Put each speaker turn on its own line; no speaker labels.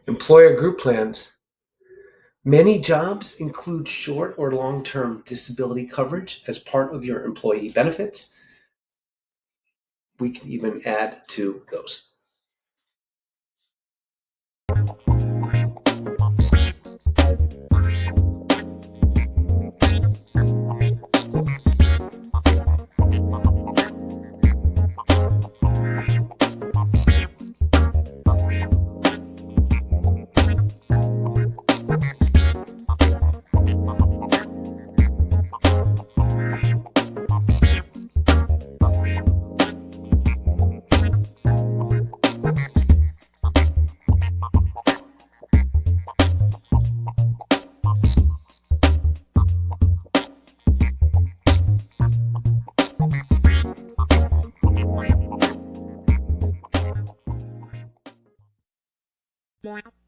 Employer group plans. Many jobs include short or long-term disability coverage as part of your employee benefits. We can even add to those.
Wow.